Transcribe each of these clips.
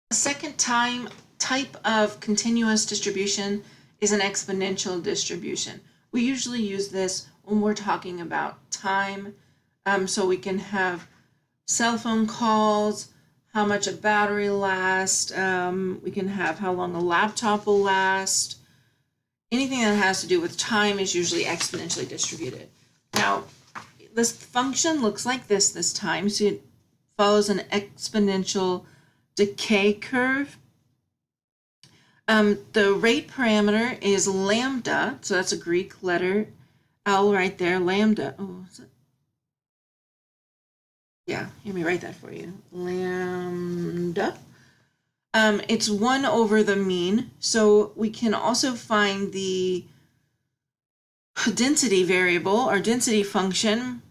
A second type of continuous distribution is an exponential distribution. We usually use this when we're talking about time, so we can have cell phone calls, how much a battery lasts, we can have how long a laptop will last. Anything that has to do with time is usually exponentially distributed. Now, this function looks like this time, so it follows an exponential decay curve. The rate parameter is lambda, so that's a Greek letter L right there, lambda. Oh, is it? Yeah, let me write that for you. Lambda. It's 1 over the mean, so we can also find the density variable or density function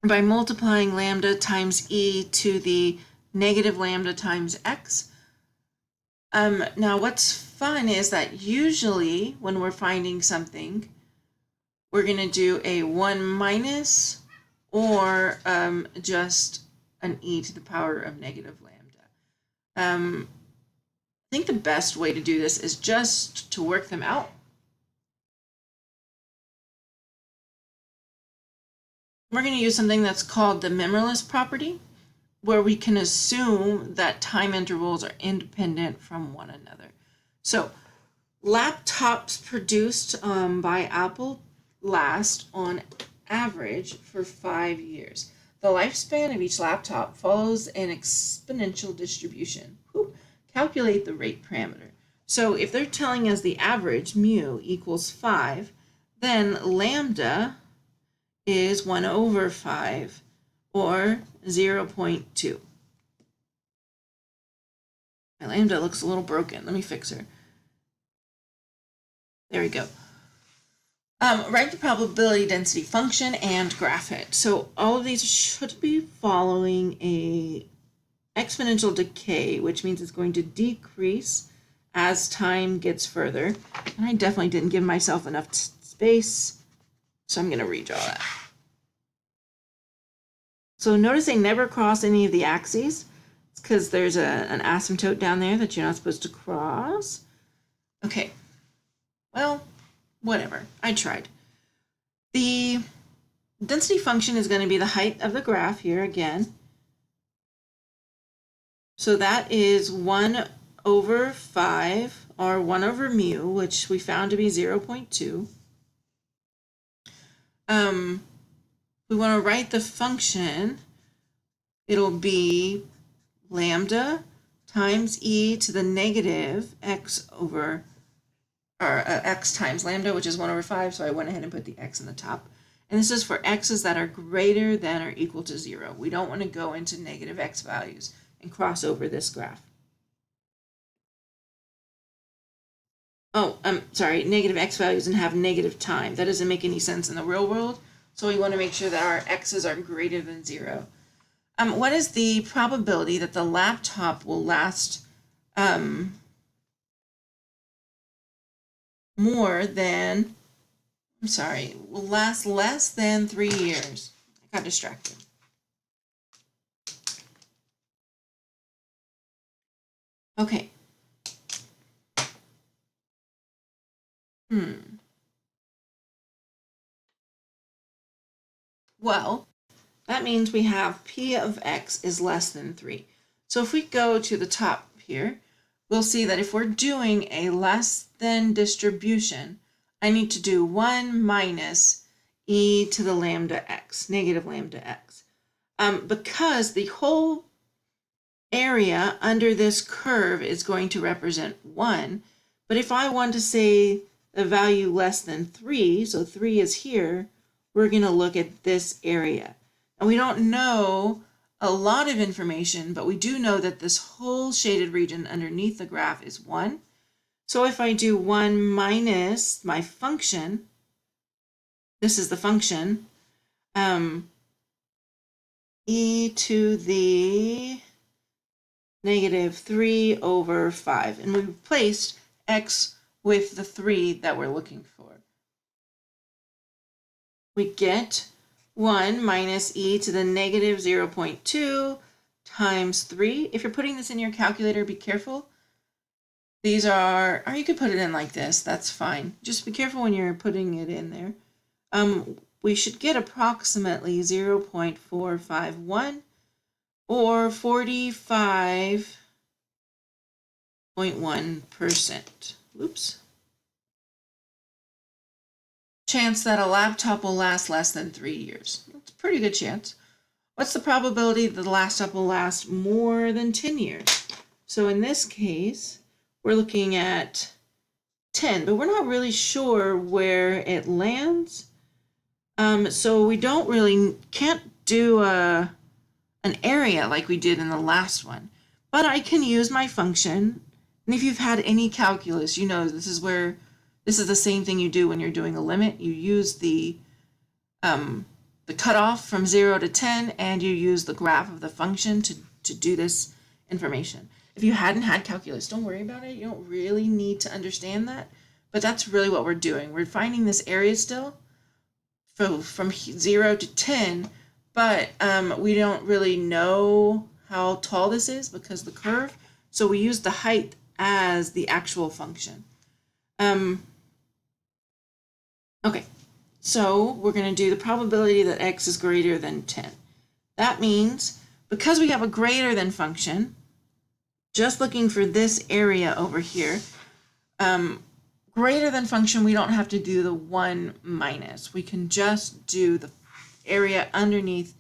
by multiplying lambda times e to the negative lambda times x. Now what's fun is that usually when we're finding something, we're going to do a 1 minus or just an e to the power of negative lambda. I think the best way to do this is just to work them out. We're going to use something that's called the memoryless property, where we can assume that time intervals are independent from one another. So laptops produced by Apple last on average for 5 years. The lifespan of each laptop follows an exponential distribution. Calculate the rate parameter. So if they're telling us the average, mu, equals 5, then lambda is 1 over 5, or 0.2. My lambda looks a little broken. Let me fix her. There we go. Write the probability density function and graph it. So all of these should be following a exponential decay, which means it's going to decrease as time gets further. And I definitely didn't give myself enough space, so I'm going to redraw that. So notice they never cross any of the axes. It's because there's an asymptote down there that you're not supposed to cross. Okay, well, whatever, I tried. The density function is going to be the height of the graph here again. So that is 1 over 5, or 1 over mu, which we found to be 0.2. We want to write the function. It'll be lambda times e to the negative x over, or x times lambda, which is 1 over 5, so I went ahead and put the x in the top. And this is for x's that are greater than or equal to 0. We don't want to go into negative x values and cross over this graph. Oh, I'm sorry, negative x values and have negative time. That doesn't make any sense in the real world. So we want to make sure that our x's are greater than 0. What is the probability that the laptop will last will last less than 3 years? I got distracted. Okay. Well, that means we have p of x is less than 3. So if we go to the top here, we'll see that if we're doing a less than distribution, I need to do 1 minus e to the lambda x, negative lambda x. Because the whole area under this curve is going to represent 1, but if I want to say the value less than 3, so 3 is here, we're going to look at this area. And we don't know a lot of information, but we do know that this whole shaded region underneath the graph is 1. So if I do 1 minus my function, this is the function, e to the negative 3 over 5. And we replaced x with the 3 that we're looking for. We get 1 minus e to the negative 0.2 times 3. If you're putting this in your calculator, be careful. These are, or you could put it in like this, that's fine. Just be careful when you're putting it in there. We should get approximately 0.451 or 45.1%. Oops. Chance that a laptop will last less than 3 years. That's a pretty good chance. What's the probability that the laptop will last more than 10 years? So in this case, we're looking at 10, but we're not really sure where it lands. So we can't do an area like we did in the last one, but I can use my function. And if you've had any calculus, you know this is the same thing you do when you're doing a limit. You use the cutoff from 0 to 10, and you use the graph of the function to do this information. If you hadn't had calculus, don't worry about it. You don't really need to understand that, but that's really what we're doing. We're finding this area still from 0 to 10, but we don't really know how tall this is because of the curve. So we use the height as the actual function. Okay, so we're going to do the probability that x is greater than 10. That means because we have a greater than function, just looking for this area over here, greater than function, we don't have to do the 1 minus. We can just do the area underneath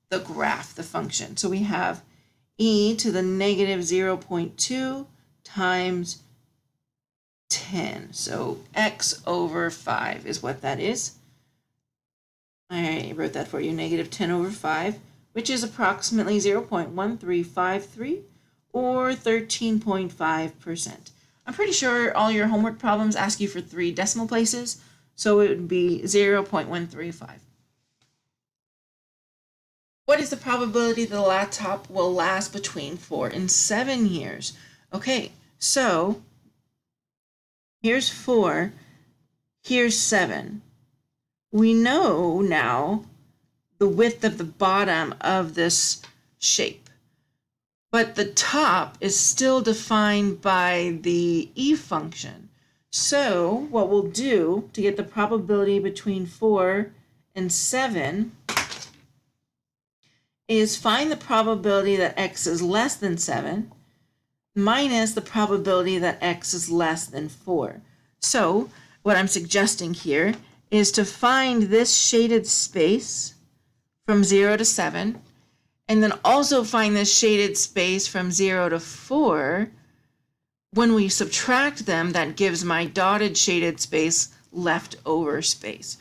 the graph, the function. So we have e to the negative 0.2 times 10. So x over 5 is what that is. I wrote that for you, negative 10 over 5, which is approximately 0.1353 or 13.5%. I'm pretty sure all your homework problems ask you for 3 decimal places, so it would be 0.135. What is the probability that a laptop will last between 4 and 7 years? Okay, so here's 4, here's 7. We know now the width of the bottom of this shape, but the top is still defined by the e function. So what we'll do to get the probability between 4 and 7 is find the probability that x is less than 7 minus the probability that x is less than 4. So what I'm suggesting here is to find this shaded space from 0 to 7, and then also find this shaded space from 0 to 4. When we subtract them, that gives my dotted shaded space leftover space.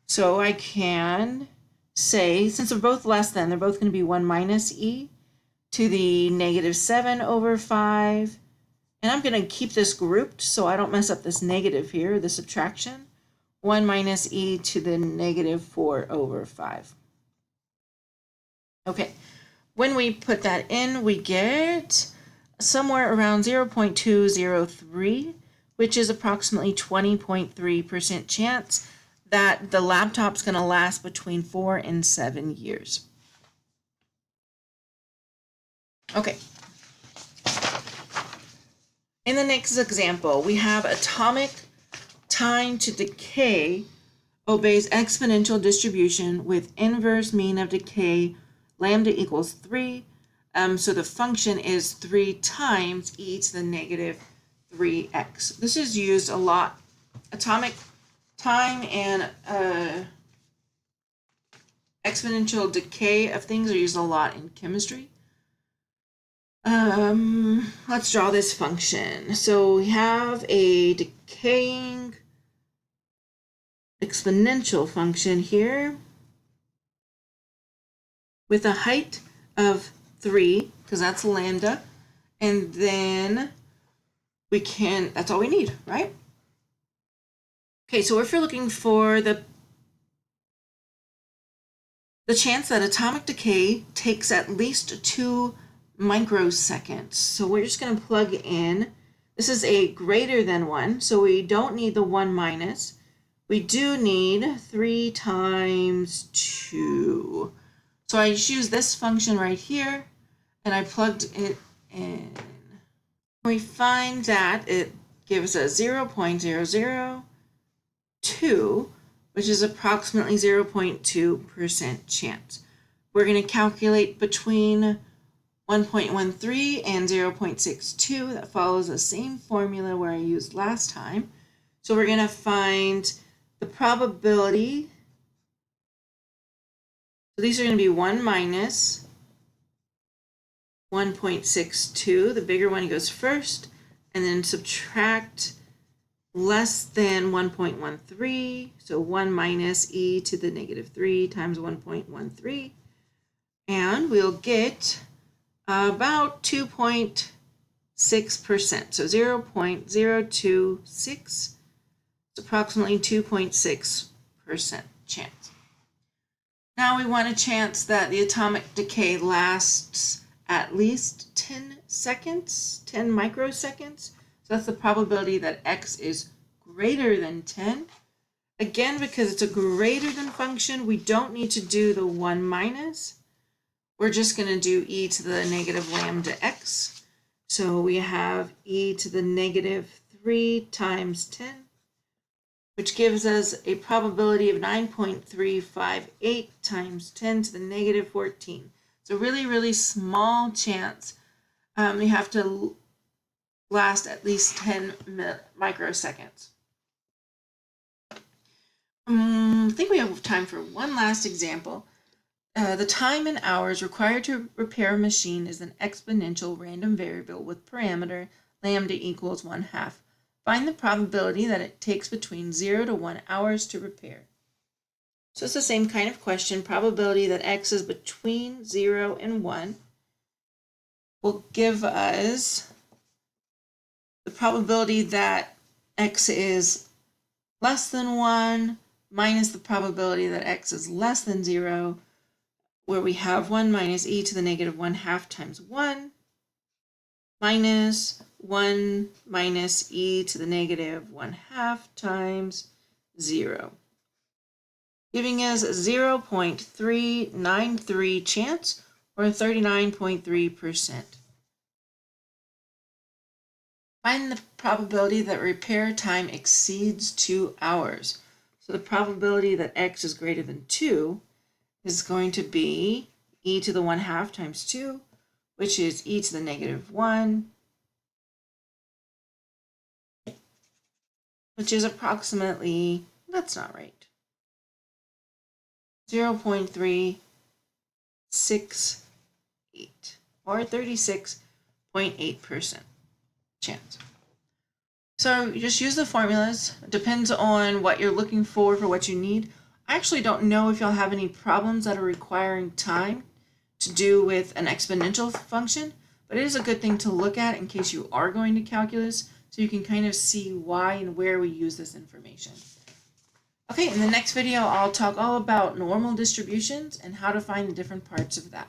So I can say, since they're both less than, they're both going to be 1 minus e to the negative 7 over 5. And I'm going to keep this grouped so I don't mess up this negative here, the subtraction. 1 minus e to the negative 4 over 5. Okay, when we put that in, we get somewhere around 0.203, which is approximately 20.3% chance that the laptop's going to last between 4 and 7 years. Okay. In the next example, we have atomic time to decay obeys exponential distribution with inverse mean of decay lambda equals 3. So the function is 3 times e to the negative 3x. This is used a lot. Atomic time and exponential decay of things are used a lot in chemistry. Let's draw this function. So we have a decaying exponential function here with a height of 3, because that's lambda, and then that's all we need, right? Okay, so if you're looking for the chance that atomic decay takes at least 2 microseconds. So we're just going to plug in. This is a greater than 1, so we don't need the 1 minus. We do need 3 times 2. So I just use this function right here, and I plugged it in. We find that it gives us 0.002, which is approximately 0.2% chance. We're going to calculate between 1.13 and 0.62. That follows the same formula where I used last time. So we're going to find the probability. So these are going to be 1 minus 1.62. The bigger one goes first, and then subtract less than 1.13. So 1 minus e to the negative 3 times 1.13. And we'll get about 2.6%. So 0.026 is approximately 2.6% chance. Now we want a chance that the atomic decay lasts at least 10 seconds, 10 microseconds. So that's the probability that x is greater than 10. Again, because it's a greater than function, we don't need to do the 1 minus. We're just going to do e to the negative lambda x. So we have e to the negative 3 times 10, which gives us a probability of 9.358 times 10 to the negative 14. It's a really, really small chance. You have to last at least 10 microseconds. I think we have time for one last example. The time in hours required to repair a machine is an exponential random variable with parameter lambda equals 1/2. Find the probability that it takes between 0 to 1 hours to repair. So it's the same kind of question. Probability that x is between 0 and 1 will give us the probability that x is less than 1 minus the probability that x is less than 0, where we have 1 minus e to the negative 1/2 times 1 minus 1 minus e to the negative 1/2 times 0, giving us 0.393 chance, or 39.3%. Find the probability that repair time exceeds 2 hours. So the probability that x is greater than 2 is going to be e to the 1/2 times 2, which is e to the negative 1, which is approximately, that's not right, 0.368, or 36.8% chance. So you just use the formulas. It depends on what you're looking for what you need. I actually don't know if you'll have any problems that are requiring time to do with an exponential function, but it is a good thing to look at in case you are going to calculus, so you can kind of see why and where we use this information. Okay, in the next video, I'll talk all about normal distributions and how to find the different parts of that.